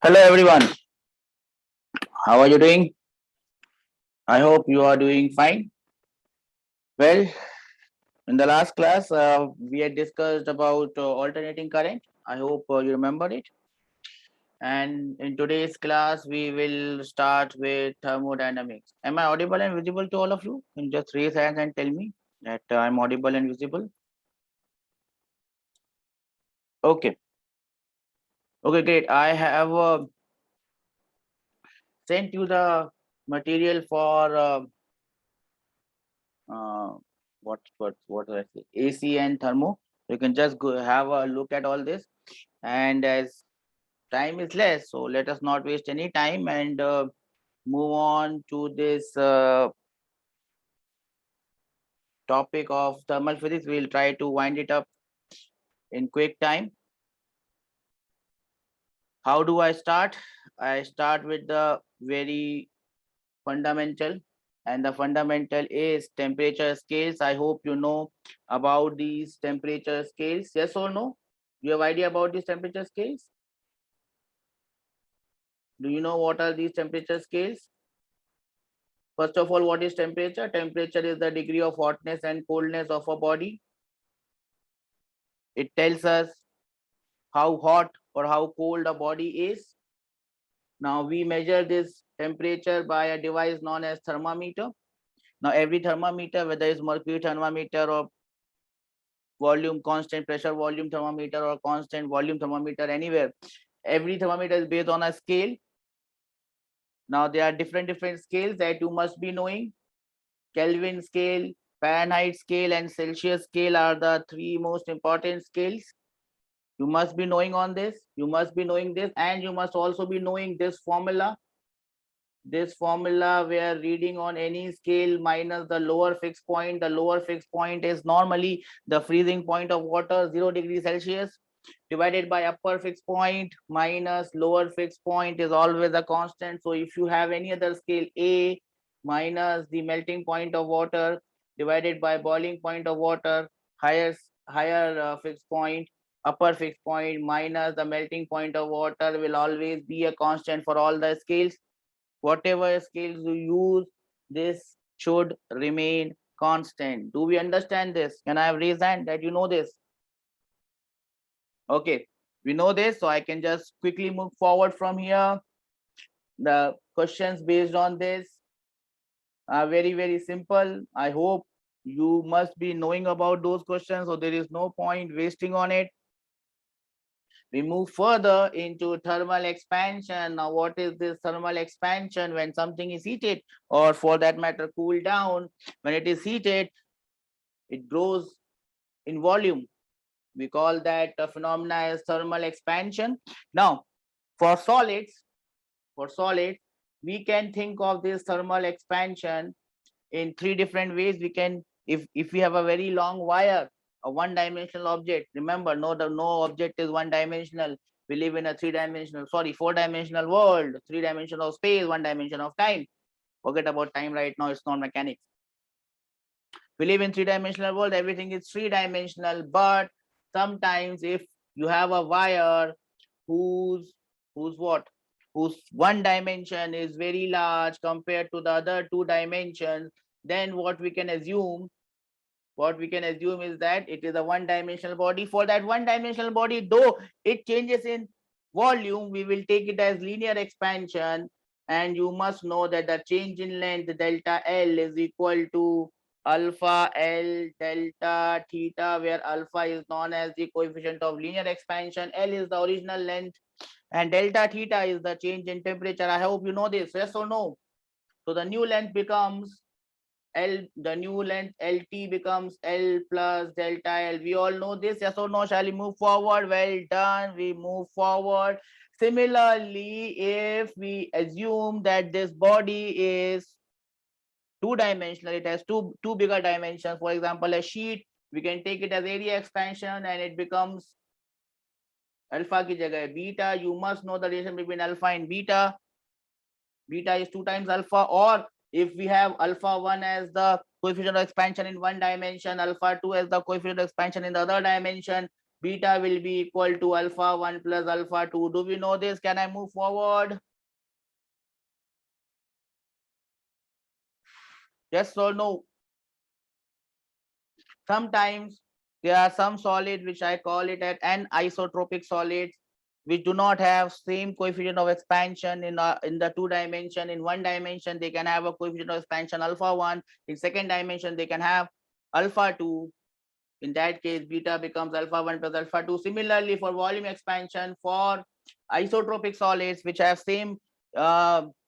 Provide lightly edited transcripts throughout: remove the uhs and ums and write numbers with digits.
Hello everyone, how are you doing? I hope you are doing fine. Well, in the last class, we had discussed about alternating current. I hope you remember it. And in today's class, we will start with thermodynamics. Am I audible and visible to all of you? Can just raise hands and tell me that I'm audible and visible. Okay. Okay, great. I have sent you the material for uh, what do I say? AC and thermo. You can just go have a look at all this. And as time is less, so let us not waste any time and move on to this topic of thermal physics. We'll try to wind it up in quick time. How do I start? I start with the very fundamental, and the fundamental is temperature scales. I hope you know about these temperature scales. Yes or no? You have idea about these temperature scales? Do you know what are these temperature scales? First of all, what is temperature? Temperature is the degree of hotness and coldness of a body. It tells us how hot or how cold a body is. Now we measure this temperature by a device known as thermometer. Now every thermometer, whether it's mercury thermometer or volume constant pressure volume thermometer or constant volume thermometer, anywhere, every thermometer is based on a scale. Now there are different scales that you must be knowing. Kelvin scale, Fahrenheit scale, and Celsius scale are the three most important scales. You must be knowing on this. You must be knowing this, and you must also be knowing this formula. This formula we are reading on any scale minus the lower fixed point. The lower fixed point is normally the freezing point of water, 0 degrees Celsius, divided by upper fixed point minus lower fixed point is always a constant. So if you have any other scale, A minus the melting point of water divided by boiling point of water, higher fixed point, upper fixed point minus the melting point of water will always be a constant for all the scales. Whatever scales you use, this should remain constant. Do we understand this? Can I have raised hand that you know this? Okay, we know this, so I can just quickly move forward from here. The questions based on this are very simple. I hope you must be knowing about those questions, so there is no point wasting on it. We move further into thermal expansion. Now, what is this thermal expansion? When something is heated, or for that matter, cool down, when it is heated, it grows in volume. We call that phenomena as thermal expansion. Now, for solids, we can think of this thermal expansion in three different ways. We can, if we have a very long wire, a one-dimensional object. Remember, no object is one-dimensional. We live in a four-dimensional world, 3-dimensional space, 1 dimension of time. Forget about time right now, it's not mechanics. We live in 3-dimensional world, everything is 3-dimensional, but sometimes if you have a wire whose one dimension is very large compared to the other 2 dimensions, then what we can assume is that it is a one-dimensional body. For that one-dimensional body, though it changes in volume, we will take it as linear expansion, and you must know that the change in length delta L is equal to alpha L delta theta, where alpha is known as the coefficient of linear expansion, L is the original length, and delta theta is the change in temperature. I hope you know this. Yes or no? So the new length becomes the new length LT becomes L plus delta L. We all know this. Yes or no? Shall we move forward? Well done. We move forward. Similarly, if we assume that this body is two-dimensional, it has two bigger dimensions. For example, a sheet, we can take it as area expansion, and it becomes alpha ki jagah beta. You must know the relation between alpha and beta. Beta is 2 times alpha, or if we have alpha 1 as the coefficient of expansion in one dimension, alpha 2 as the coefficient of expansion in the other dimension, beta will be equal to alpha 1 plus alpha 2. Do we know this? Can I move forward? Yes or no? Sometimes there are some solid which I call it at anisotropic solids which do not have same coefficient of expansion in the 2 dimension. In 1 dimension they can have a coefficient of expansion alpha 1. In 2nd dimension they can have alpha 2. In that case beta becomes alpha 1 plus alpha 2. Similarly, for volume expansion for isotropic solids which have same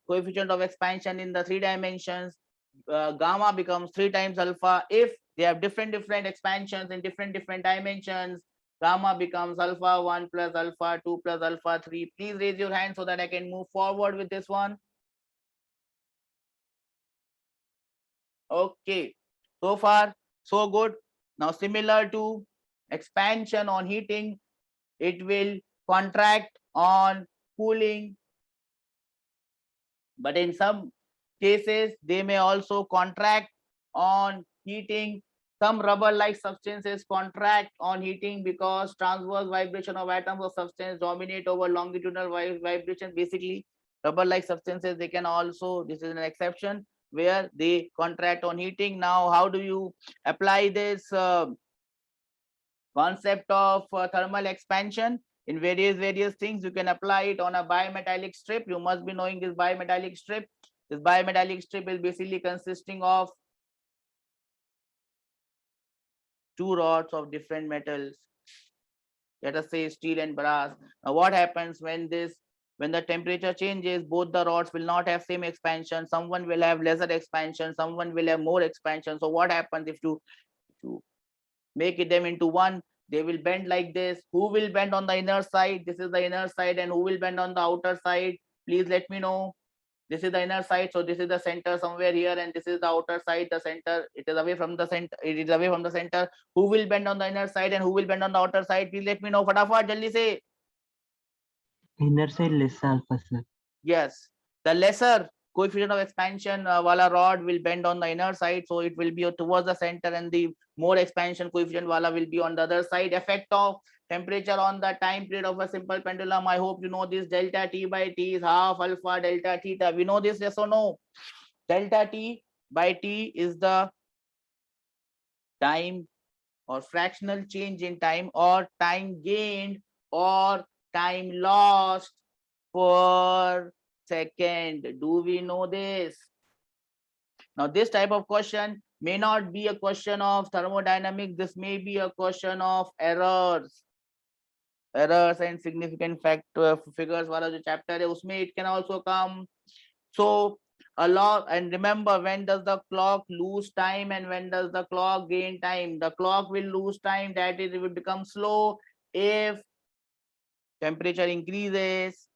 coefficient of expansion in the 3 dimensions, gamma becomes 3 times alpha. If they have different expansions in different dimensions, gamma becomes alpha 1 plus alpha 2 plus alpha 3. Please raise your hand so that I can move forward with this one. Okay, so far so good. Now similar to expansion on heating, it will contract on cooling, but in some cases they may also contract on heating. Some rubber-like substances contract on heating because transverse vibration of atoms of substance dominate over longitudinal vibration. Basically, rubber-like substances, they can also, this is an exception where they contract on heating. Now, how do you apply this concept of thermal expansion? In various things, you can apply it on a bimetallic strip. You must be knowing this bimetallic strip. This bimetallic strip is basically consisting of 2 rods of different metals, let us say steel and brass. Now what happens when the temperature changes, both the rods will not have same expansion. Someone will have lesser expansion, someone will have more expansion. So what happens if you make them into one? They will bend like this. Who will bend on the inner side? This is the inner side. And who will bend on the outer side? Please let me know. This is the inner side, so this is the center somewhere here, and this is the outer side, the center. It is away from the center. It is away from the center. Who will bend on the inner side and who will bend on the outer side? Please let me know. Fatafat, jaldi say. Inner side less alpha, sir. Yes, the lesser coefficient of expansion wala rod will bend on the inner side, so it will be towards the center, and the more expansion coefficient wala will be on the other side. Effect of temperature on the time period of a simple pendulum. I hope you know this. Delta T by T is half alpha delta theta. We know this, yes or no? Delta T by T is the time or fractional change in time, or time gained or time lost per second. Do we know this? Now this type of question may not be a question of thermodynamics. This may be a question of errors and significant factor figures wala jo chapter hai usme it can also come. So a lot, and remember, when does the clock lose time and when does the clock gain time? The clock will lose time, that is, it will become slow. If temperature increases,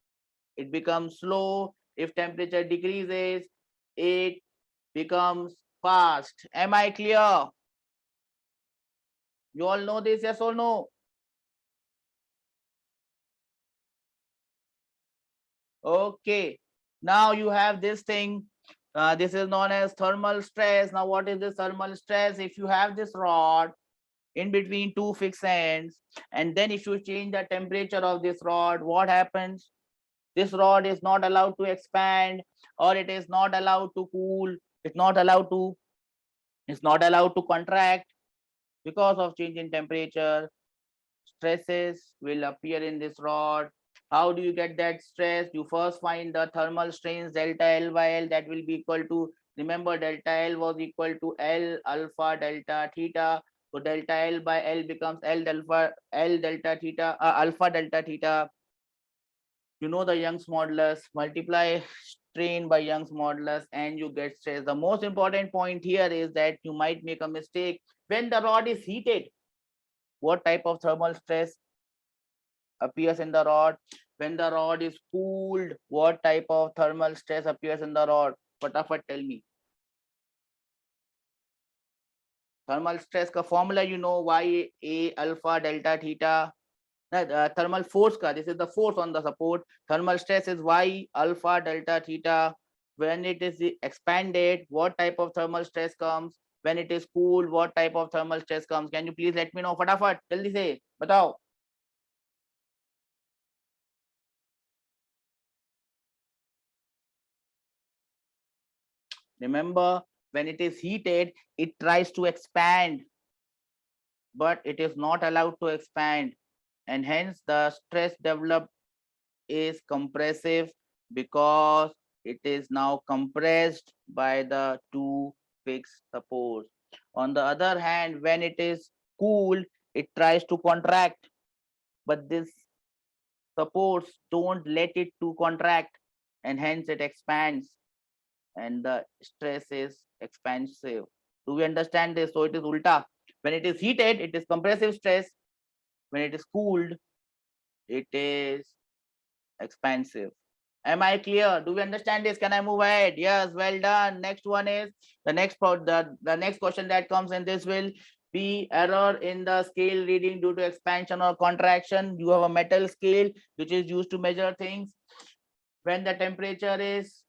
it becomes slow. If temperature decreases, it becomes fast. Am I clear? You all know this, yes or no? Okay, now you have this thing. This is known as thermal stress. Now what is this thermal stress? If you have this rod in between 2 fixed ends, and then if you change the temperature of this rod, what happens? This rod is not allowed to expand, or it is not allowed to cool. It's not allowed to contract because of change in temperature. Stresses will appear in this rod. How do you get that stress? You first find the thermal strains delta L by L, that will be equal to, remember, delta L was equal to L alpha delta theta. So delta L by L becomes L delta theta, alpha delta theta. You know the Young's modulus, multiply strain by Young's modulus and you get stress. The most important point here is that you might make a mistake. When the rod is heated, what type of thermal stress appears in the rod? When the rod is cooled, what type of thermal stress appears in the rod? Fatafat tell me. Thermal stress ka formula you know, Y A alpha delta theta. Thermal force ka, this is the force on the support. Thermal stress is Y alpha delta theta. When it is expanded, what type of thermal stress comes? When it is cooled, what type of thermal stress comes? Can you please let me know? Fatafat, jaldi se batao. Remember, when it is heated, it tries to expand, but it is not allowed to expand, and hence the stress developed is compressive because it is now compressed by the two fixed supports. On the other hand, when it is cooled, it tries to contract, but this supports don't let it to contract, and hence it expands, and the stress is expansive. Do we understand this? So it is ulta. When it is heated, it is compressive stress. When it is cooled, it is expansive. Am I clear? Do we understand this? Can I move ahead? Yes, well done. Next one is the next question that comes in this will be error in the scale reading due to expansion or contraction. You have a metal scale which is used to measure things. When the temperature is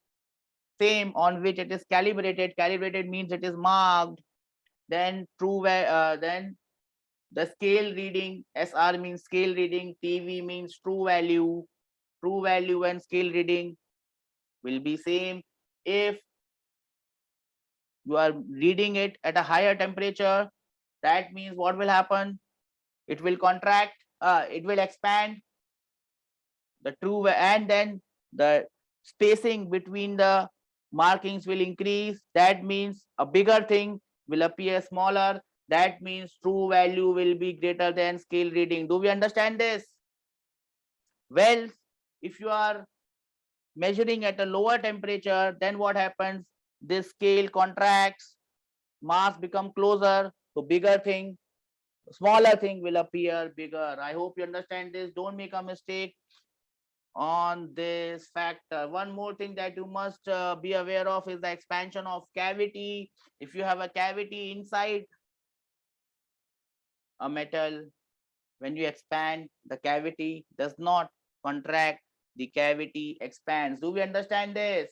same on which it is calibrated, calibrated means it is marked, then then the scale reading, SR means scale reading, TV means true value. True value and scale reading will be same. If you are reading it at a higher temperature, that means what will happen? It will contract, it will expand, the true, and then the spacing between the markings will increase. That means a bigger thing will appear smaller. That means true value will be greater than scale reading. Do we understand this? Well, if you are measuring at a lower temperature, then what happens? This scale contracts, mass become closer, so bigger thing, smaller thing will appear bigger. I hope you understand this. Don't make a mistake on this factor. One more thing that you must be aware of is the expansion of cavity. If you have a cavity inside a metal, when you expand, the cavity does not contract, the cavity expands. Do we understand this?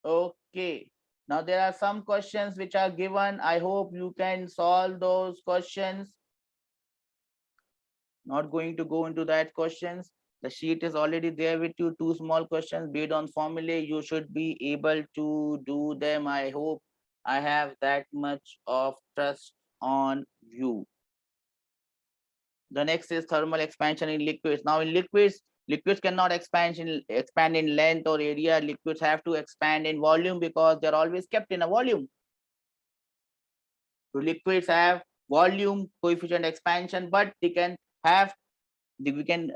Okay. Now there are some questions which are given. I hope you can solve those questions. Not going to go into that questions. The sheet is already there with you. Two small questions based on formulae. You should be able to do them. I hope I have that much of trust on you. The next is thermal expansion in liquids. Now in liquids, liquids cannot expand in length or area. Liquids have to expand in volume because they're always kept in a volume. So liquids have volume coefficient expansion, but they can have, we can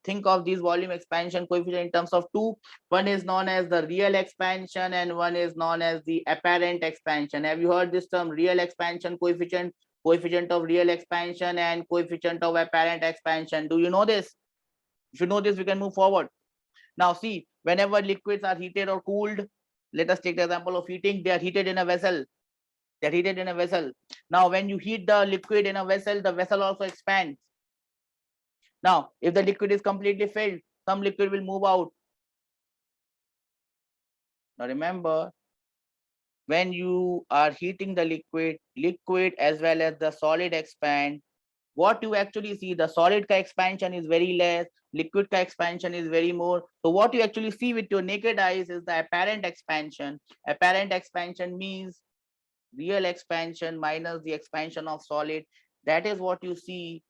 think of these volume expansion coefficient in terms of two. One is known as the real expansion and one is known as the apparent expansion. Have you heard this term, real expansion coefficient, coefficient of real expansion and coefficient of apparent expansion? Do you know this? If you know this, we can move forward. Now see, whenever liquids are heated or cooled, let us take the example of heating. They are heated in a vessel. They're heated in a vessel. Now, when you heat the liquid in a vessel, the vessel also expands. Now, if the liquid is completely filled, some liquid will move out. Now, remember, when you are heating the liquid as well as the solid expand. What you actually see, the solid ka expansion is very less, liquid ka expansion is very more. So what you actually see with your naked eyes is the apparent expansion. Apparent expansion means real expansion minus the expansion of solid. That is what you see.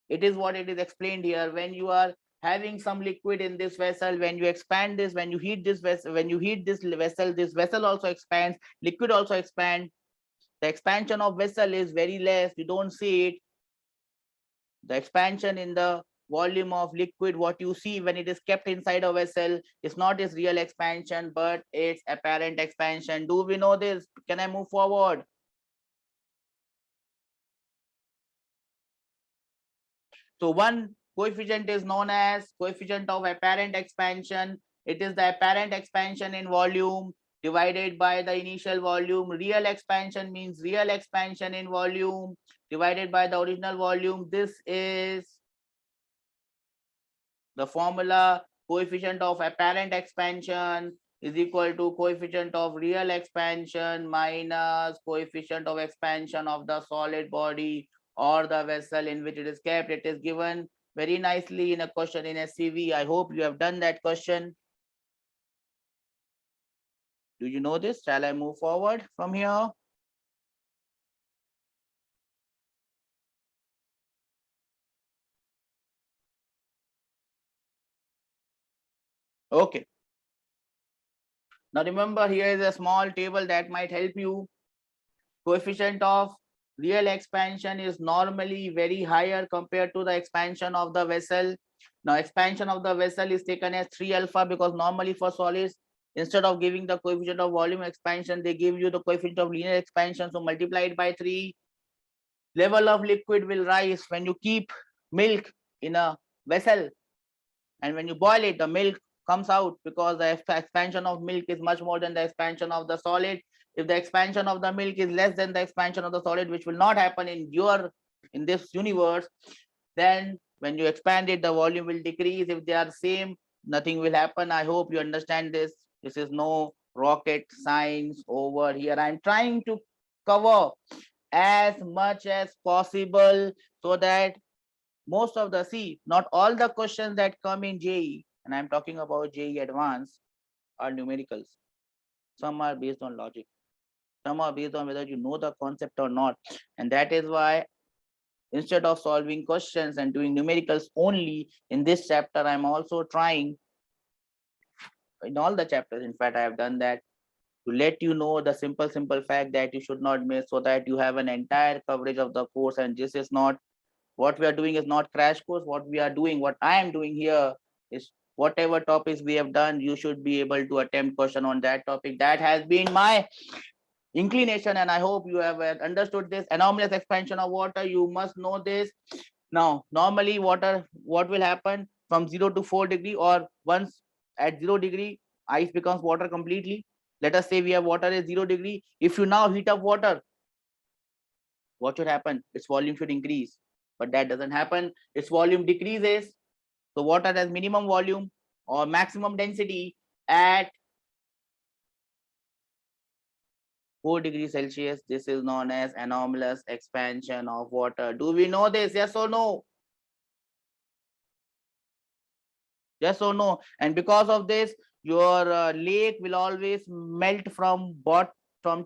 It is what it is explained here. When you are having some liquid in this vessel, when you expand this, when you heat this vessel, this vessel also expands, liquid also expands. The expansion of vessel is very less, you don't see it. The expansion in the volume of liquid, what you see when it is kept inside a vessel, is not its real expansion, but its apparent expansion. Do we know this? Can I move forward? So one coefficient is known as coefficient of apparent expansion. It is the apparent expansion in volume divided by the initial volume. Real expansion means real expansion in volume divided by the original volume. This is the formula. Coefficient of apparent expansion is equal to coefficient of real expansion minus coefficient of expansion of the solid body or the vessel in which it is kept. It is given very nicely in a question in SCV. I hope you have done that question. Do you know this? Shall I move forward from here? Okay. Now remember, here is a small table that might help you. Coefficient of real expansion is normally very higher compared to the expansion of the vessel. Now expansion of the vessel is taken as 3 alpha because normally for solids, instead of giving the coefficient of volume expansion, they give you the coefficient of linear expansion. So multiply it by 3. Level of liquid will rise when you keep milk in a vessel, and when you boil it, the milk comes out because the expansion of milk is much more than the expansion of the solid. If the expansion of the milk is less than the expansion of the solid, which will not happen in this universe, then when you expand it, the volume will decrease. If they are same, nothing will happen. I hope you understand this. This is no rocket science over here. I'm trying to cover as much as possible so that most of the, see, not all the questions that come in JEE, and I'm talking about JEE Advanced, are numericals. Some are based on logic. Some are based on whether you know the concept or not. And that is why instead of solving questions and doing numericals only in this chapter, I'm also trying, in all the chapters, in fact, I have done that, to let you know the simple fact that you should not miss, so that you have an entire coverage of the course. And this is not, what we are doing is not crash course. What we are doing, what I am doing here is, whatever topics we have done, you should be able to attempt question on that topic. That has been my inclination, and I hope you have understood this. Anomalous expansion of water, you must know this. Now normally water, what will happen from 0 to 4 degree, or once at 0 degree ice becomes water completely. Let us say we have water at 0 degree. If you now heat up water, what should happen? Its volume should increase, but that doesn't happen. Its volume decreases. So water has minimum volume or maximum density at 4 degrees Celsius. This is known as anomalous expansion of water. Do we know this? Yes or no? Yes or no? And because of this, your lake will always melt from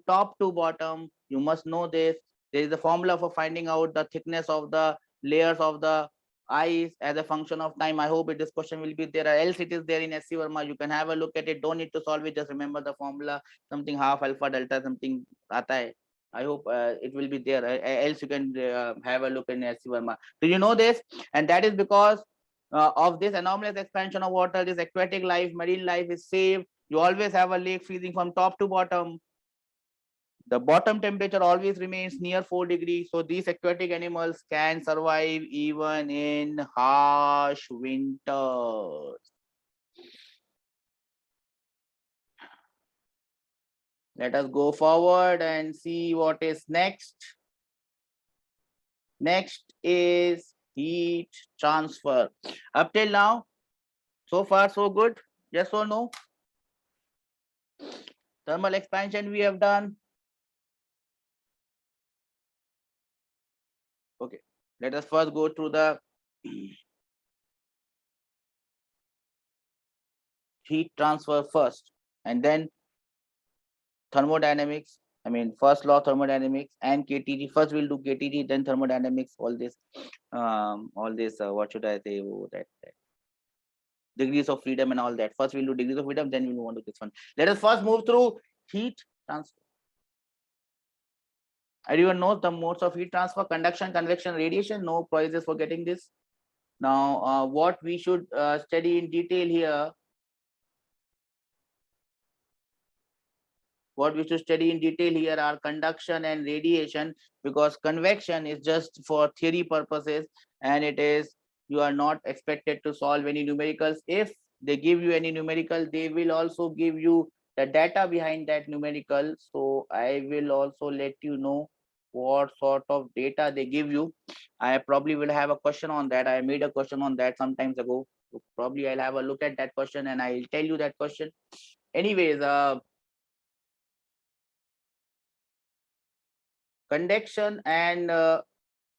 top to bottom. You must know this. There is a formula for finding out the thickness of the layers of the ice as a function of time. I hope this question will be there, or else it is there in SC Verma. You can have a look at it. Don't need to solve it. Just remember the formula, something half alpha delta something aata hai. I hope it will be there. Else you can have a look in SC Verma. Do you know this? And that is because of this anomalous expansion of water, this aquatic life, marine life is saved. You always have a lake freezing from top to bottom. The bottom temperature always remains near 4 degrees. So these aquatic animals can survive even in harsh winters. Let us go forward and see what is next. Next is heat transfer. Up till now, so far so good. Yes or no? Thermal expansion we have done. Okay, let us first go through the heat transfer first, and then thermodynamics. I mean, first law thermodynamics and KTG. First we'll do KTG, then thermodynamics. All this, what should I say? Oh, that degrees of freedom and all that. First we'll do degrees of freedom, then we'll move on to this one. Let us first move through heat transfer. Everyone knows the modes of heat transfer: conduction, convection, radiation. No prizes for getting this. Now, what we should study in detail here, are conduction and radiation, because convection is just for theory purposes, and it is, you are not expected to solve any numericals. If they give you any numerical, they will also give you the data behind that numerical. So I will also let you know what sort of data they give you. I probably will have a question on that. I made a question on that some times ago. So probably I'll have a look at that question and I'll tell you that question. Anyways, conduction and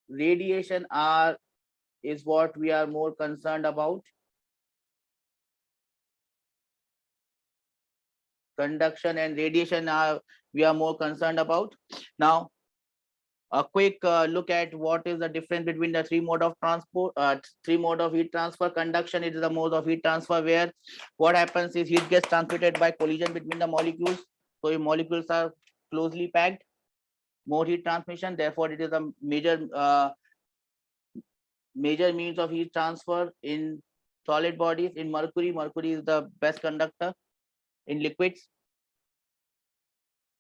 radiation R is what we are more concerned about. Conduction and radiation are we are more concerned about. Now, a quick look at what is the difference between the three mode of transport, three mode of heat transfer. Conduction, it is the mode of heat transfer where what happens is heat gets transmitted by collision between the molecules. So if molecules are closely packed, more heat transmission. Therefore, it is a major means of heat transfer in solid bodies. In mercury, mercury is the best conductor. In liquids,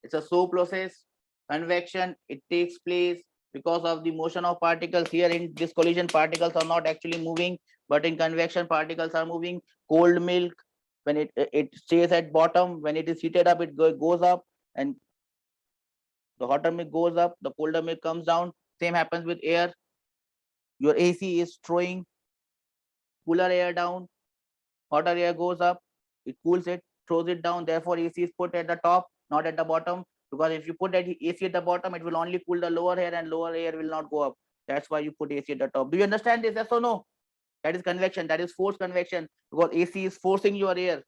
it's a slow process. Convection, it takes place because of the motion of particles. Here in this collision, particles are not actually moving, but in convection, particles are moving. Cold milk, when it stays at bottom, when it is heated up, it goes up, and the hotter milk goes up, the colder milk comes down. Same happens with air. Your AC is throwing cooler air down, hotter air goes up, it cools it, throws it down. Therefore, AC is put at the top, not at the bottom, because if you put that AC at the bottom, it will only cool the lower air and lower air will not go up. That's why you put AC at the top. Do you understand this? Yes or no? That is convection. That is forced convection, because AC is forcing your air.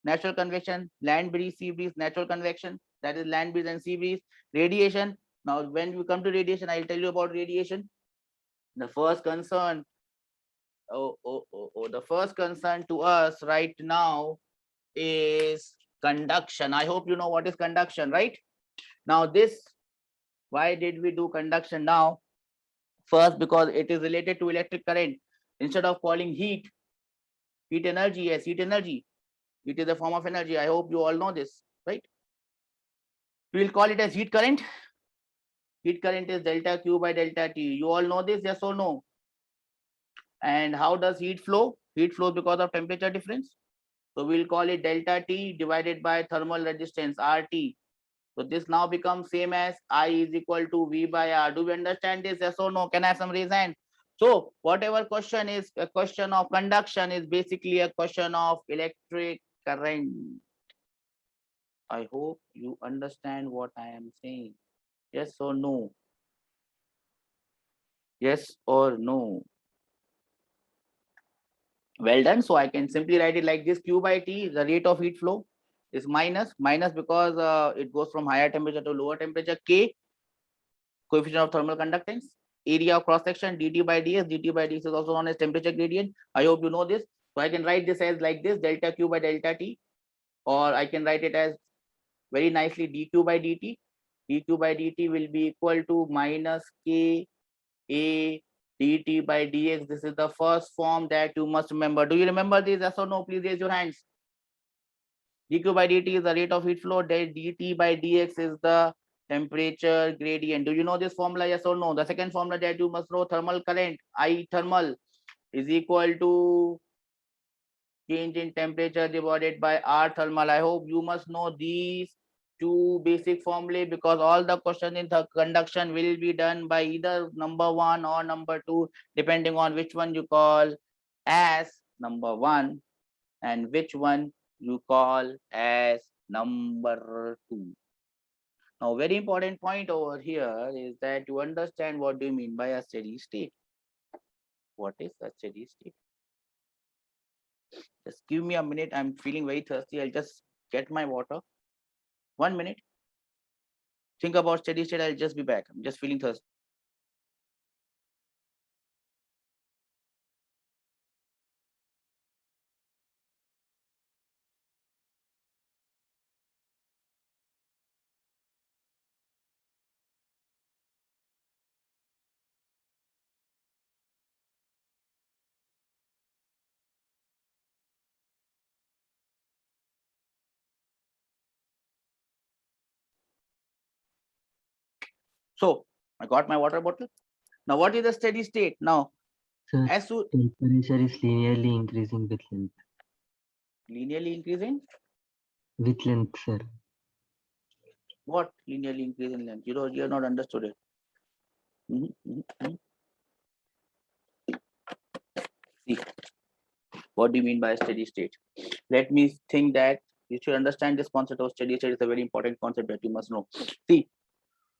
Natural convection, land breeze, sea breeze. Natural convection, that is land breeze and sea breeze. Radiation. Now, when you come to radiation, I'll tell you about radiation. The first concern, the first concern to us right now is conduction. I hope you know what is conduction, right? Now this, why did we do conduction now? First, because it is related to electric current. Instead of calling heat energy, yes, heat energy, it is a form of energy. I hope you all know this, right? We will call it as heat current. Heat current is delta Q by delta T. You all know this, yes or no? And how does heat flow? Heat flows because of temperature difference. So we'll call it delta T divided by thermal resistance, RT. So this now becomes same as I is equal to V by R. Do we understand this? Yes or no? Can I have some raise hand? So whatever question is a question of conduction is basically a question of electric current. I hope you understand what I am saying. Yes or no? Yes or no? Well done. So I can simply write it like this: Q by T, the rate of heat flow, is minus because it goes from higher temperature to lower temperature. K, coefficient of thermal conductance. Area of cross section, dt by dx. Dt by dx is also known as temperature gradient. I hope you know this. So I can write this as like this: delta Q by delta T, or I can write it as very nicely dq by dt. dq by dt will be equal to minus K A dt by dx. This is the first form that you must remember. Do you remember this? Yes or no? Please raise your hands. dq by dt is the rate of heat flow. dt by dx is the temperature gradient. Do you know this formula? Yes or no? The second formula that you must know: thermal current, I thermal, is equal to change in temperature divided by R thermal. I hope you must know these two basic formulae, because all the questions in the conduction will be done by either number 1 or number 2, depending on which one you call as number 1 and which one you call as number 2. Now, very important point over here is that you understand what do you mean by a steady state. What is a steady state? Just give me a minute. I'm feeling very thirsty. I'll just get my water. 1 minute. Think about steady state. I'll just be back. I'm just feeling thirsty. So I got my water bottle. Now, what is the steady state? Now, Sir, as to temperature is linearly increasing with length. linearly increasing. With length, sir. What linearly increasing length? You are not understood it. See, what do you mean by steady state? Let me think that you should understand this concept of steady state is a very important concept that you must know. See,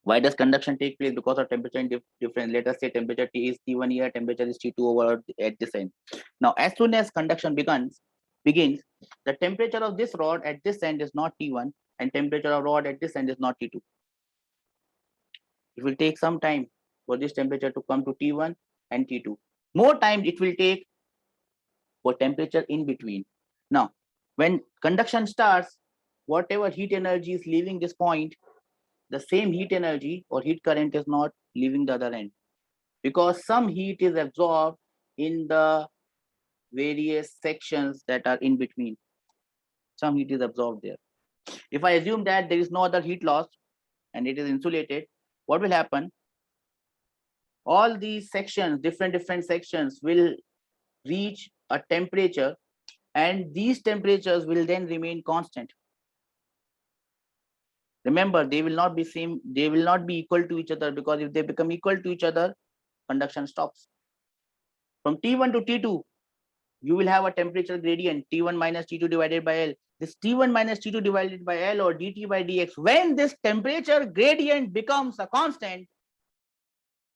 Why does conduction take place? Because of temperature difference. Let us say temperature T is T1 here, temperature is T2 over at this end. Now, as soon as conduction begins, the temperature of this rod at this end is not T1, and temperature of rod at this end is not T2. It will take some time for this temperature to come to T1 and T2. More time it will take for temperature in between. Now, when conduction starts, whatever heat energy is leaving this point, the same heat energy or heat current is not leaving the other end, because some heat is absorbed in the various sections that are in between. Some heat is absorbed there. If I assume that there is no other heat loss and it is insulated, what will happen? All these sections, different sections, will reach a temperature, and these temperatures will then remain constant. Remember, they will not be equal to each other, because if they become equal to each other, conduction stops. From T1 to T2, you will have a temperature gradient, T1 minus T2 divided by L. This T1 minus T2 divided by L, or dt by dx, when this temperature gradient becomes a constant,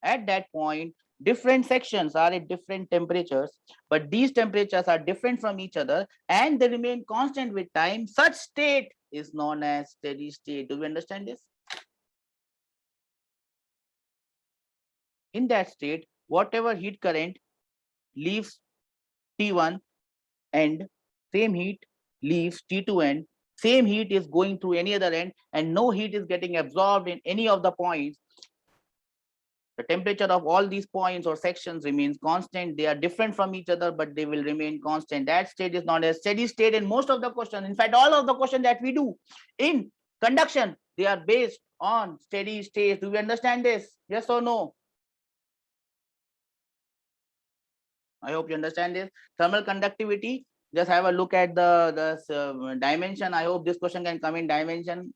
at that point, different sections are at different temperatures, but these temperatures are different from each other and they remain constant with time. Such state is known as steady state. Do we understand this? In that state, whatever heat current leaves T1 end, same heat leaves T2 end, same heat is going through any other end, and no heat is getting absorbed in any of the points. The temperature of all these points or sections remains constant. They are different from each other, but they will remain constant. That state is known as steady state. In most of the questions, in fact, all of the questions that we do in conduction, they are based on steady state. Do we understand this? Yes or no? I hope you understand this. Thermal conductivity, just have a look at the dimension. I hope this question can come in dimension.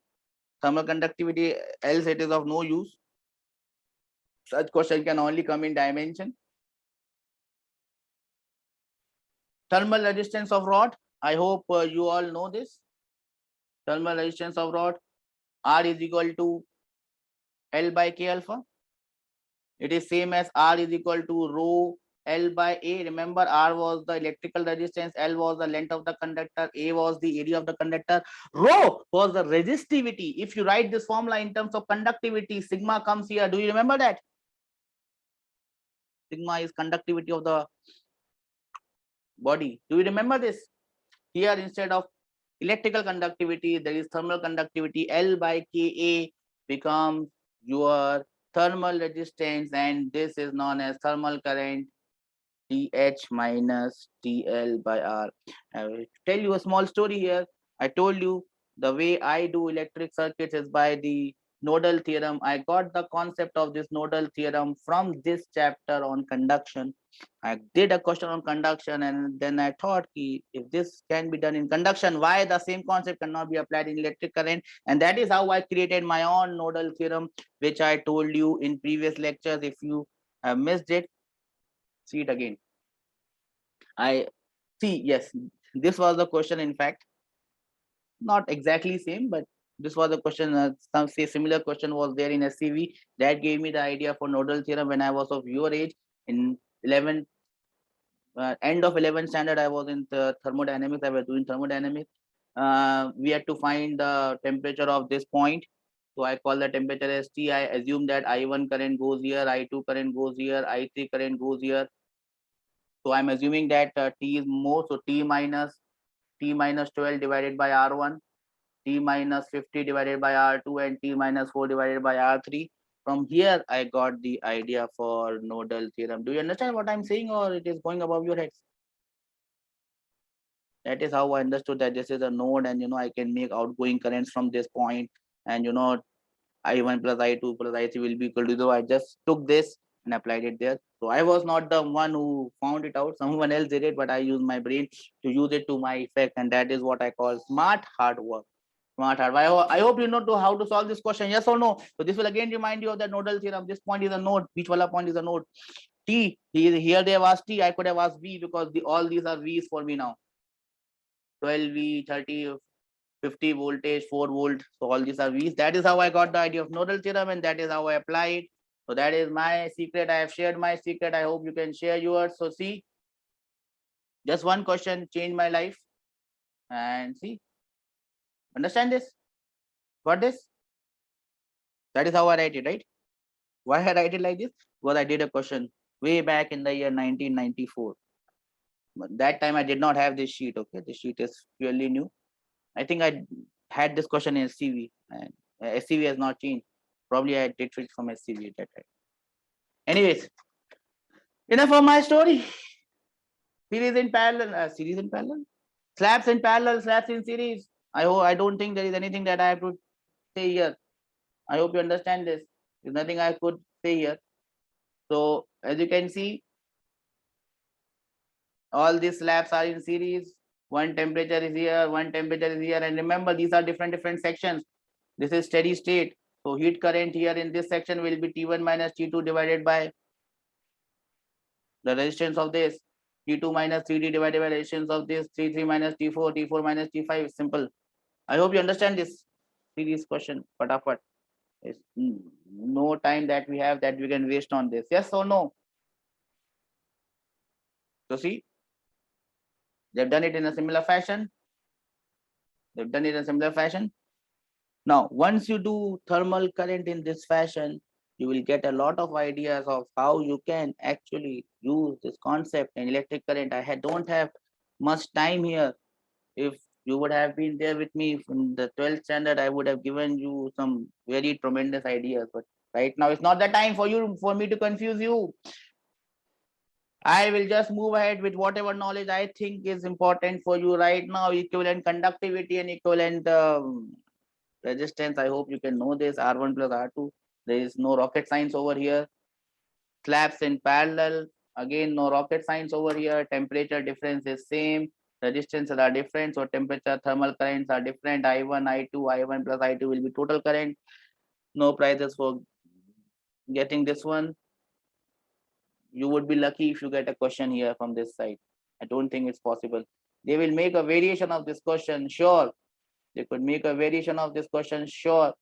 Thermal conductivity, else it is of no use. Such question can only come in dimension. Thermal resistance of rod, I hope you all know this. Thermal resistance of rod, R is equal to L by K alpha. It is same as R is equal to rho L by A. Remember, R was the electrical resistance, L was the length of the conductor, A was the area of the conductor, rho was the resistivity. If you write this formula in terms of conductivity, sigma comes here. Do you remember that? Sigma is conductivity of the body. Do you remember this? Here, instead of electrical conductivity, there is thermal conductivity. L by Ka becomes your thermal resistance, and this is known as thermal current, Th minus TL by R. I will tell you a small story here. I told you the way I do electric circuits is by the nodal theorem. I got the concept of this nodal theorem from this chapter on conduction. I did a question on conduction, and then I thought, if this can be done in conduction, why the same concept cannot be applied in electric current? And that is how I created my own nodal theorem, which I told you in previous lectures. If you have missed it, see it again. I see, yes, this was the question. In fact, not exactly same, but this was a question. Some say similar question was there in SCV. That gave me the idea for nodal theorem when I was of your age in 11th, end of 11th standard. I was in the thermodynamics. I was doing thermodynamics. We had to find the temperature of this point. So I call the temperature as T. I assume that I1 current goes here, I2 current goes here, I3 current goes here. So I'm assuming that T is more. So T minus 12 divided by R1, T minus 50 divided by R2, and T minus 4 divided by R3. From here, I got the idea for nodal theorem. Do you understand what I'm saying, or it is going above your heads? That is how I understood that this is a node, and I can make outgoing currents from this point, and I1 plus I2 plus I3 will be equal to 0. I just took this and applied it there. So I was not the one who found it out. Someone else did it, but I used my brain to use it to my effect, and that is what I call smart hard work. Smart hard. I hope you know how to solve this question. Yes or no? So this will again remind you of the nodal theorem. This point is a node. Each wala point is a node. T. Here they have asked T. I could have asked V, because all these are V's for me now. 12V, 30, 50 voltage, 4 volt. So all these are V's. That is how I got the idea of nodal theorem, and that is how I apply it. So that is my secret. I have shared my secret. I hope you can share yours. So see, just one question changed my life. And see, understand this? Got this? That is how I write it, right? Why I write it like this? Because I did a question way back in the year 1994. But that time I did not have this sheet. Okay, this sheet is purely new. I think I had this question in SCV, and SCV has not changed. Probably I did switch from SCV at that time. Anyways, enough of my story. Series in parallel, slabs in parallel, slabs in series. I don't think there is anything that I have to say here. I hope you understand this. There's nothing I could say here. So as you can see, all these slabs are in series. One temperature is here, one temperature is here, and remember these are different sections. This is steady state. So heat current here in this section will be T1 minus T2 divided by the resistance of this, T2 minus 3D divided by resistance of this, T3 minus T4, T4 minus T5. Simple. I hope you understand this series question. Fatafat. It's no time that we have that we can waste on this. Yes or no? So see, they've done it in a similar fashion. They've done it in a similar fashion. Now, once you do thermal current in this fashion, you will get a lot of ideas of how you can actually use this concept in electric current. Don't have much time here. If you would have been there with me from the 12th standard, I would have given you some very tremendous ideas. But right now, it's not the time for me to confuse you. I will just move ahead with whatever knowledge I think is important for you right now. Equivalent conductivity and equivalent resistance. I hope you can know this. R1 plus R2. There is no rocket science over here. Slabs in parallel. Again, no rocket science over here. Temperature difference is same. Resistances are different. So temperature, thermal currents are different. I1, I2, I1 plus I2 will be total current. No prizes for getting this one. You would be lucky if you get a question here from this side. I don't think it's possible. They will make a variation of this question, sure. They could make a variation of this question, sure.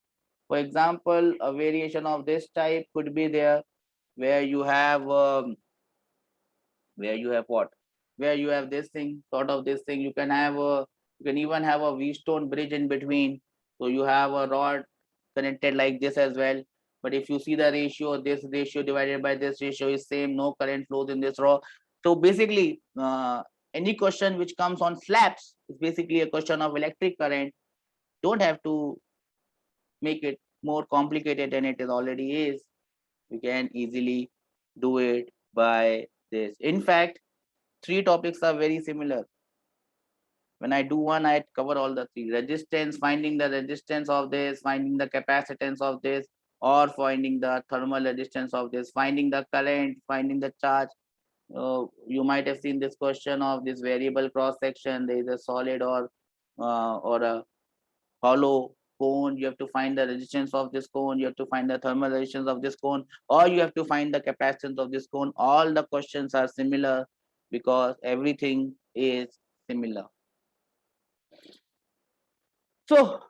For example, a variation of this type could be there where you have what? Where you have this thing, sort of this thing. You can even have a V-stone bridge in between. So you have a rod connected like this as well. But if you see the ratio, this ratio divided by this ratio is same. No current flows in this row. So basically, any question which comes on slabs is basically a question of electric current. Don't have to make it more complicated than it already is. You can easily do it by this. In fact, 3 topics are very similar. When I do one, I cover all the 3. Resistance, finding the resistance of this, finding the capacitance of this, or finding the thermal resistance of this, finding the current, finding the charge. You might have seen this question of this variable cross section. There is a solid or a hollow cone. You have to find the resistance of this cone. You have to find the thermal resistance of this cone, or you have to find the capacitance of this cone. All the questions are similar because everything is similar. So,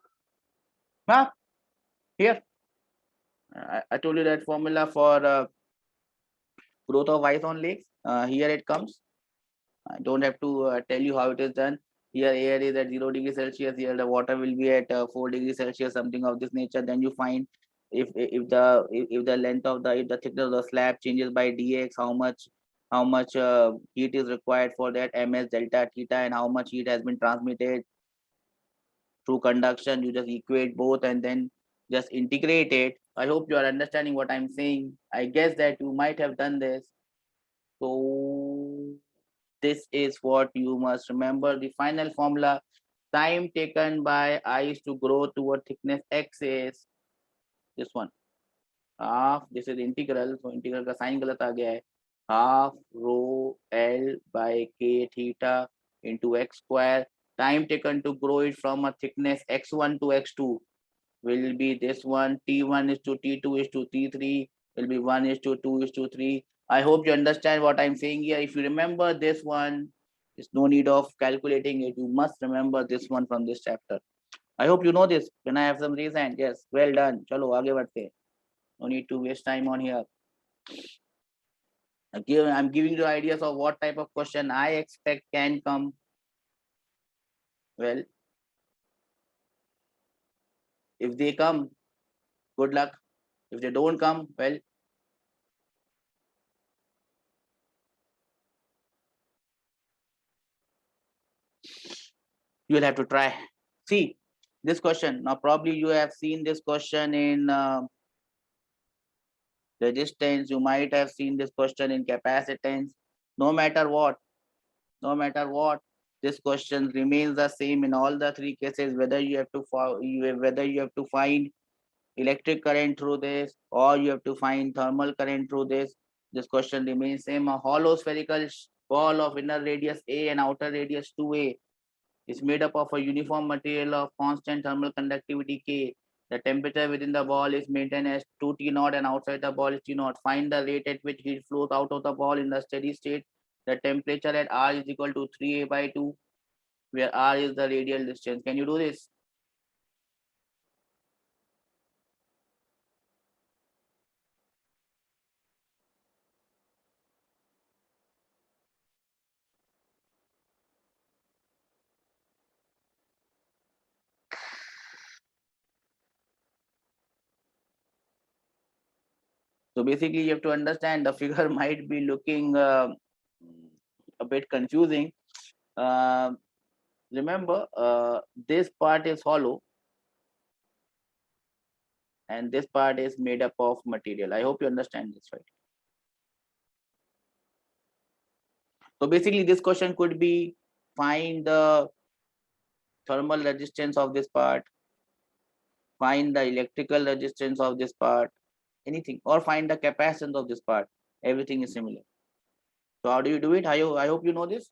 here I told you that formula for growth of ice on lakes. Here it comes. I don't have to tell you how it is done. Here air is at 0 degrees Celsius. Here the water will be at 4 degrees Celsius, something of this nature. Then you find if the length of if the thickness of the slab changes by dx, how much heat is required for that, ms delta theta, and how much heat has been transmitted through conduction. You just equate both and then just integrate it. I hope you are understanding what I'm saying. I guess that you might have done this. So this is what you must remember. The final formula, time taken by ice to grow toward thickness x is this one. Half, this is integral, so integral का sign गलत आ गया है. Half rho L by k theta into x square. Time taken to grow it from a thickness x1 to x2 will be this one. T1 is to T2 is to T3 will be 1 is to 2 is to 3. I hope you understand what I'm saying here. If you remember this one, there's no need of calculating it. You must remember this one from this chapter. I hope you know this. Can I have some raise hand? Yes, well done. Chalo, आगे बढ़ते हैं. No need to waste time on here. I'm giving you ideas of what type of question I expect can come. Well, if they come, good luck. If they don't come, well, you'll have to try. See this question. Now, probably you have seen this question in resistance. You might have seen this question in capacitance. No matter what, no matter what, this question remains the same in all the three cases. Whether you have to whether you have to find electric current through this or you have to find thermal current through this question remains same. A hollow spherical ball of inner radius A and outer radius 2A is made up of a uniform material of constant thermal conductivity K. The temperature within the ball is maintained as 2 T naught and outside the ball is T naught. Find the rate at which heat flows out of the ball in the steady state. The temperature at R is equal to 3A by 2, where R is the radial distance. Can you do this? So basically, you have to understand the figure might be looking a bit confusing. Remember, this part is hollow and this part is made up of material. I hope you understand this, right? So basically, this question could be find the thermal resistance of this part, find the electrical resistance of this part, anything, or find the capacitance of this part. Everything is similar. So how do you do it? I hope you know this.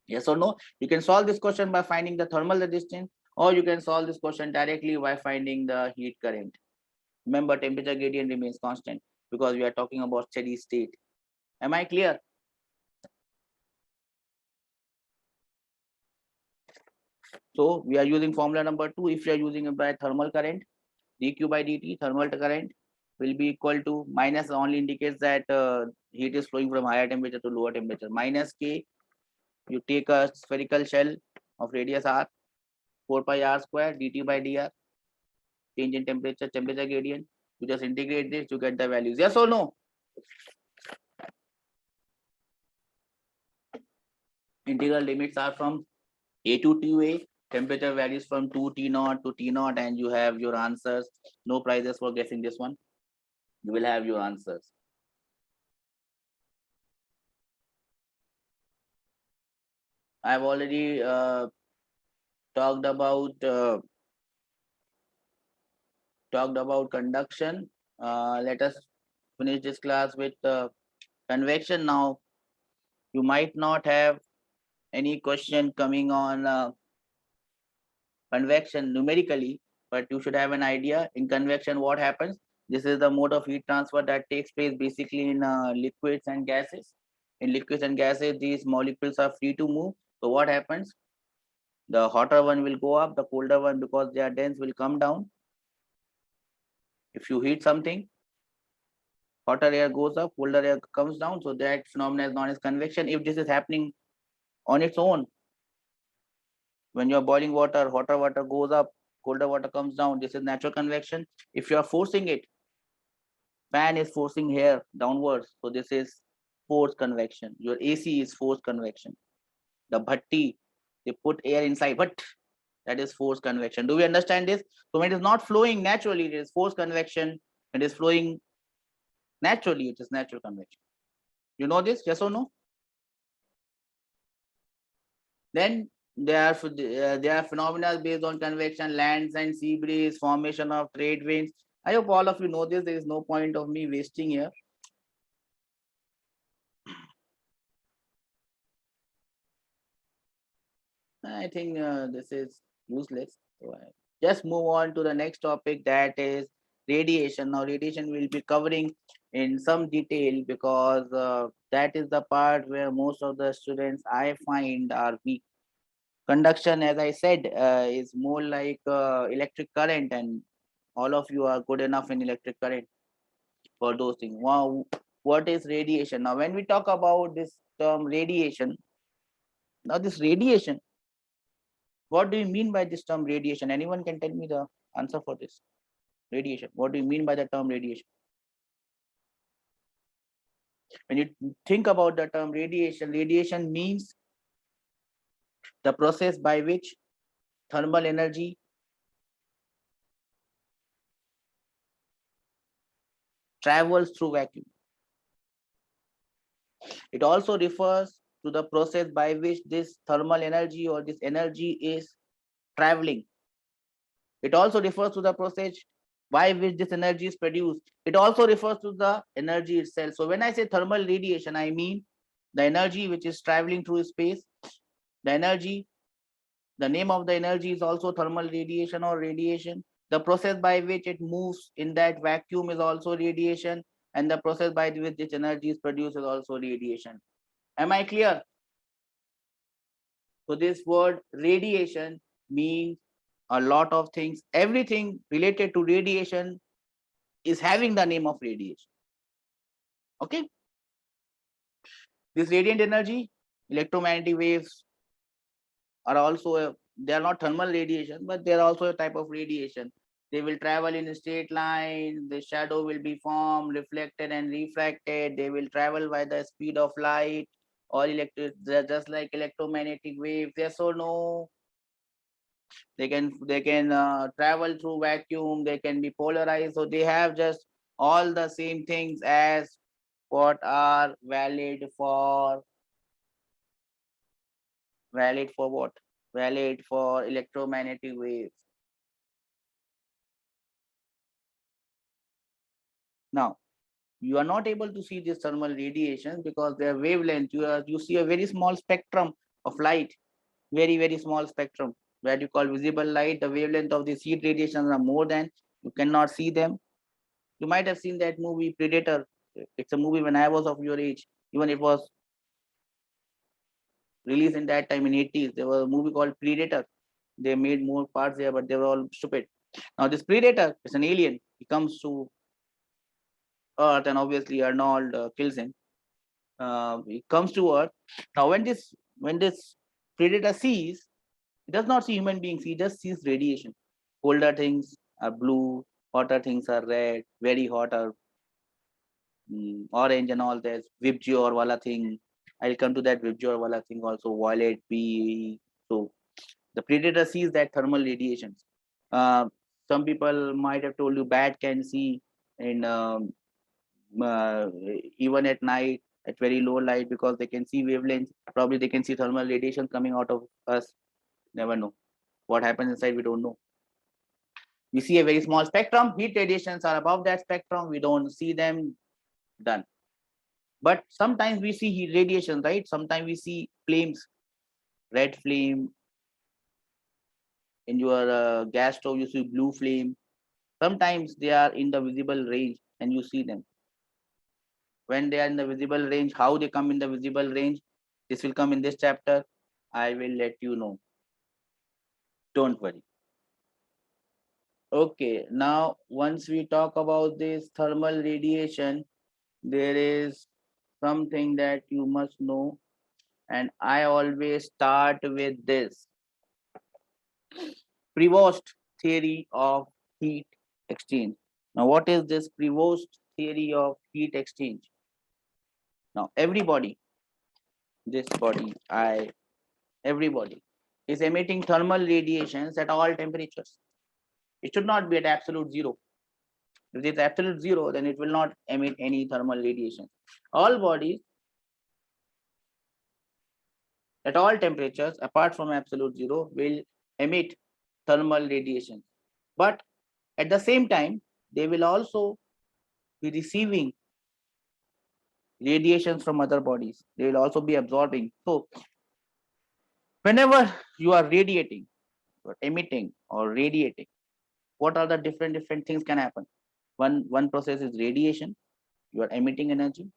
Yes or no? You can solve this question by finding the thermal resistance, or you can solve this question directly by finding the heat current. Remember, temperature gradient remains constant because we are talking about steady state. Am I clear? So we are using formula number 2. If you are using it by thermal current, dq by dt, thermal current will be equal to minus only indicates that heat is flowing from higher temperature to lower temperature. Minus k, you take a spherical shell of radius r, 4 pi r square dt by dr, change in temperature, temperature gradient. You just integrate this to get the values. Yes or no? Integral limits are from a to 2a. Temperature varies from 2 T naught to T naught, and you have your answers. No prizes for guessing this one. You will have your answers. I've already talked about conduction. Let us finish this class with convection now. You might not have any question coming on convection numerically, but you should have an idea. In convection, what happens? This is the mode of heat transfer that takes place basically in liquids and gases. In liquids and gases, these molecules are free to move. So what happens? The hotter one will go up, the colder one, because they are dense, will come down. If you heat something, hotter air goes up, colder air comes down. So that phenomenon is known as convection. If this is happening on its own, when you're boiling water, hotter water goes up, colder water comes down. This is natural convection. If you are forcing it, fan is forcing air downwards. So this is forced convection. Your AC is forced convection. The bhatti, they put air inside, but that is forced convection. Do we understand this? So when it is not flowing naturally, it is forced convection. When it is flowing naturally, it is natural convection. You know this? Yes or no? Then there are phenomena based on convection, lands and sea breeze, formation of trade winds. I hope all of you know this. There is no point of me wasting here. I think this is useless. So I just move on to the next topic, that is radiation. Now radiation will be covering in some detail because that is the part where most of the students I find are weak. Conduction, as I said, is more like electric current, and all of you are good enough in electric current for those things. Wow, what is radiation? Now, when we talk about this term radiation, now this radiation, what do you mean by this term radiation? Anyone can tell me the answer for this? Radiation. What do you mean by the term radiation? When you think about the term radiation, radiation means the process by which thermal energy travels through vacuum. It also refers to the process by which this thermal energy or this energy is traveling. It also refers to the process by which this energy is produced. It also refers to the energy itself. So when I say thermal radiation, I mean the energy which is traveling through space. The energy, the name of the energy is also thermal radiation or radiation. The process by which it moves in that vacuum is also radiation, and the process by which this energy is produced is also radiation. Am I clear? So this word radiation means a lot of things. Everything related to radiation is having the name of radiation. Okay. This radiant energy, electromagnetic waves are also they are not thermal radiation, but they are also a type of radiation. They will travel in a straight line. The shadow will be formed, reflected and refracted. They will travel by the speed of light or electric, just like electromagnetic waves. Yes or no? They can travel through vacuum. They can be polarized. So they have just all the same things as what are valid for what? Valid for electromagnetic waves. Now, you are not able to see this thermal radiation because their wavelength, you see a very small spectrum of light, very small spectrum, where you call visible light. The wavelength of the heat radiations are more than, you cannot see them. You might have seen that movie Predator. It's a movie when I was of your age. Even it was released in that time in 80s. There was a movie called Predator. They made more parts there, but they were all stupid. Now this Predator is an alien. He comes to Earth, and obviously Arnold kills him. He comes to Earth. Now when this Predator sees, he does not see human beings. He just sees radiation. Colder things are blue, hotter things are red, very hot are orange, and all that. Vibgyor wala thing. I'll come to that Vibgyor wala thing also. Violet, B. So the Predator sees that thermal radiations. Uh, some people might have told you bat can see in uh, even at night at very low light, because they can see wavelengths. Probably they can see thermal radiation coming out of us. Never know what happens inside. We don't know. We see a very small spectrum. Heat radiations are above that spectrum. We don't see them. Done. But sometimes we see heat radiation, right? Sometimes we see flames, red flame in your gas stove. You see blue flame. Sometimes they are in the visible range, and you see them. When they are in the visible range, how they come in the visible range, this will come in this chapter. I will let you know. Don't worry. Okay, now once we talk about this thermal radiation, there is something that you must know, and I always start with this Prevost theory of heat exchange. Now, what is this Prevost theory of heat exchange? Now, everybody, this body, everybody is emitting thermal radiations at all temperatures. It should not be at absolute zero. If it's absolute zero, then it will not emit any thermal radiation. All bodies at all temperatures, apart from absolute zero, will emit thermal radiation. But at the same time, they will also be receiving radiations from other bodies. They will also be absorbing. So, whenever you are radiating, or emitting, or radiating, what are the different things can happen? One process is radiation. You are emitting energy.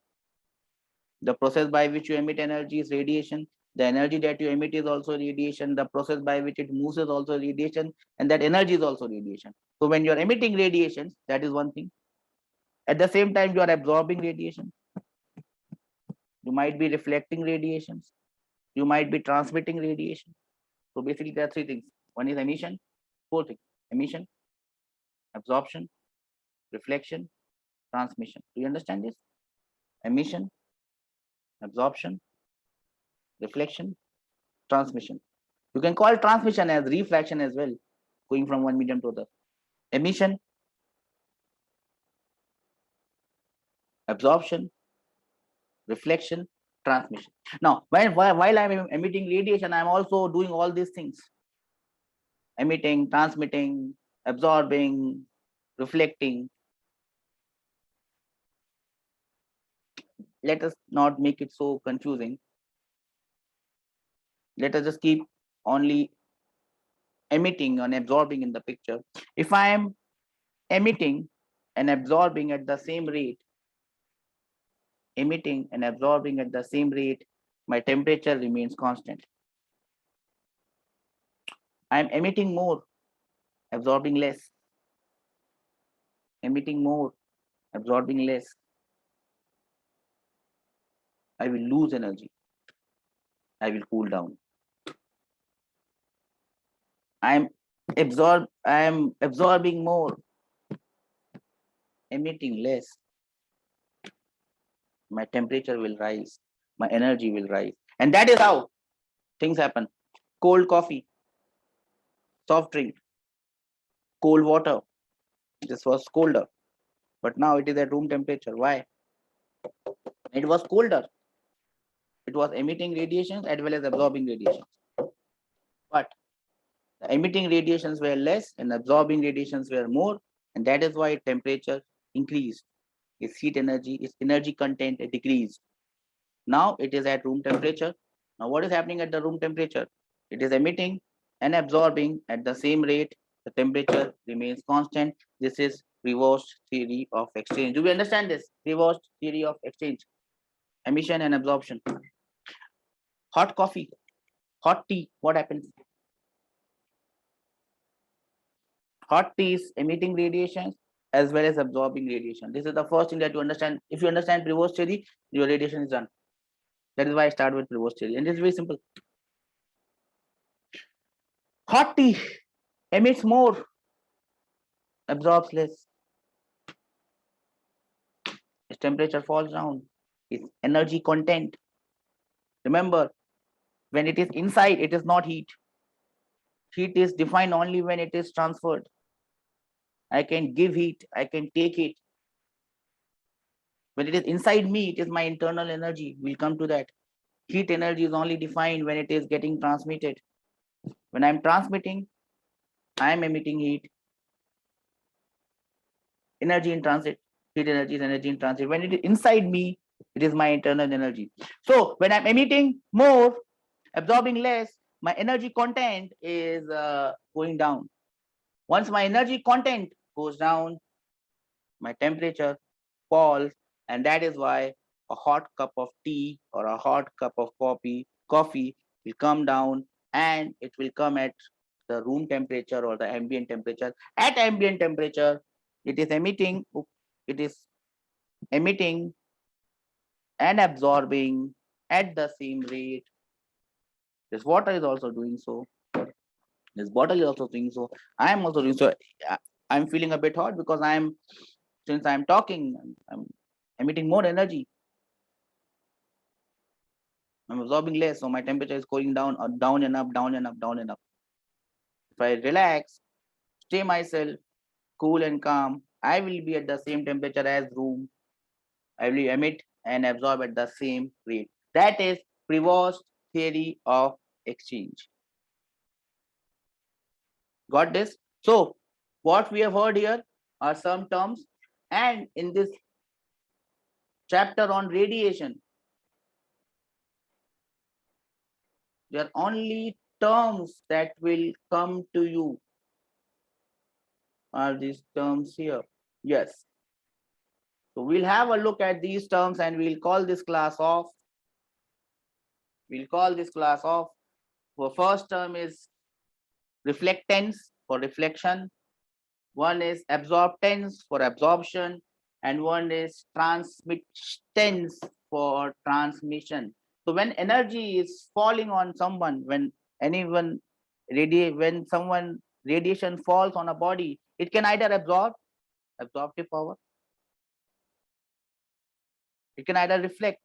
The process by which you emit energy is radiation. The energy that you emit is also radiation. The process by which it moves is also radiation, and that energy is also radiation. So when you are emitting radiation, that is one thing. At the same time, you are absorbing radiation. You might be reflecting radiations. You might be transmitting radiation. So basically, there are three things. One is emission, four things: emission, absorption, reflection, transmission. Do you understand this? Emission, absorption, reflection, transmission. You can call transmission as reflection as well, going from one medium to the other. Emission, absorption, reflection, transmission. Now, while I'm emitting radiation, I'm also doing all these things: emitting, transmitting, absorbing, reflecting. Let us not make it so confusing. Let us just keep only emitting and absorbing in the picture. If I am emitting and absorbing at the same rate, emitting and absorbing at the same rate, my temperature remains constant. I am emitting more, absorbing less. Emitting more, absorbing less. I will lose energy. I will cool down. I am absorbing more, emitting less. My temperature will rise, my energy will rise. And that is how things happen. Cold coffee, soft drink, cold water. This was colder, but now it is at room temperature. Why? It was colder. It was emitting radiations as well as absorbing radiations. But the emitting radiations were less and absorbing radiations were more, and that is why temperature increased. Its heat energy, its energy content decreased. Now it is at room temperature. Now what is happening at the room temperature? It is emitting and absorbing at the same rate. The temperature remains constant. This is reversed theory of exchange. Do we understand this? Reversed theory of exchange. Emission and absorption. Hot coffee, hot tea, what happens? Hot tea is emitting radiation as well as absorbing radiation. This is the first thing that you understand. If you understand reverse theory, your radiation is done. That is why I start with reverse theory. And it's very simple. Hot tea emits more, absorbs less. Its temperature falls down. Its energy content. Remember, when it is inside, it is not heat. Heat is defined only when it is transferred. I can give heat, I can take it. When it is inside me, it is my internal energy. We'll come to that. Heat energy is only defined when it is getting transmitted. When I'm transmitting, I am emitting heat. Energy in transit. Heat energy is energy in transit. When it is inside me, it is my internal energy. So when I'm emitting more, absorbing less, my energy content is going down. Once my energy content goes down, my temperature falls, and that is why a hot cup of tea or a hot cup of coffee will come down, and it will come at the room temperature or the ambient temperature. At ambient temperature, it is emitting and absorbing at the same rate. This water is also doing so. This bottle is also doing so. I am also doing so. I'm feeling a bit hot because since I'm talking, I'm emitting more energy. I'm absorbing less, so my temperature is going down or down and up, down and up, down and up. If I relax, stay myself cool and calm, I will be at the same temperature as room. I will emit and absorb at the same rate. That is Prevost theory of exchange. Got this? So what we have heard here are some terms, and in this chapter on radiation, there are only terms that will come to you. Are these terms here? Yes. So we'll have a look at these terms and we'll call this class off. We'll call this class off. For first term is reflectance for reflection. One is absorptance for absorption, and one is transmittance for transmission. So when energy is falling on someone, when someone radiation falls on a body, it can either absorb, absorptive power. It can either reflect,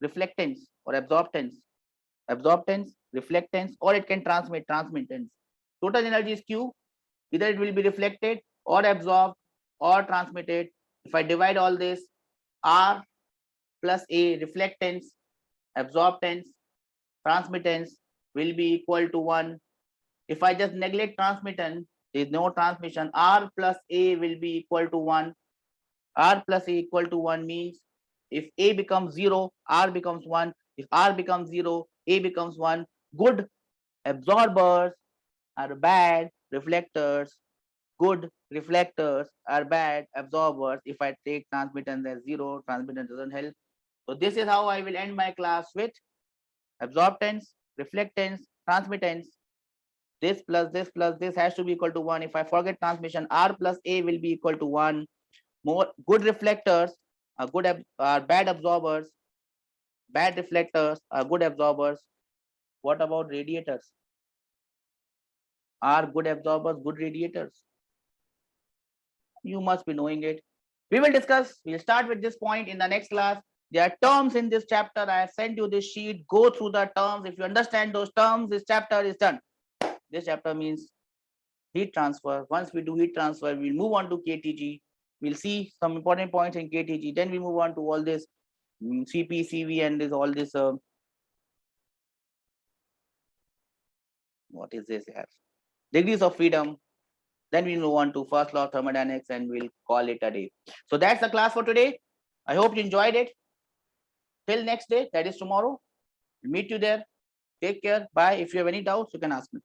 reflectance or absorptance, reflectance, or it can transmit, transmittance. Total energy is Q. Either it will be reflected or absorbed or transmitted. If I divide all this, R plus A, reflectance, absorptance, transmittance will be equal to 1. If I just neglect transmittance, there is no transmission. R plus A will be equal to 1. R plus A equal to 1 means if A becomes 0, R becomes 1. If R becomes 0, A becomes 1. Good absorbers are bad reflectors. Good reflectors are bad absorbers. If I take transmittance as 0, transmittance doesn't help. So this is how I will end my class with absorptance, reflectance, transmittance. This plus this has to be equal to 1. If I forget transmission, R plus A will be equal to 1. More good reflectors are bad absorbers. Bad reflectors are good absorbers. What about radiators? Are good absorbers good radiators? You must be knowing it. We will discuss. We'll start with this point in the next class. There are terms in this chapter. I have sent you this sheet. Go through the terms. If you understand those terms, this chapter is done. This chapter means heat transfer. Once we do heat transfer, we'll move on to KTG. We'll see some important points in KTG. Then we move on to all this CP, CV, and all this. What is this? Degrees of freedom. Then we move on to first law of thermodynamics and we'll call it a day. So that's the class for today. I hope you enjoyed it. Till next day, that is tomorrow. We'll meet you there. Take care. Bye. If you have any doubts, you can ask me.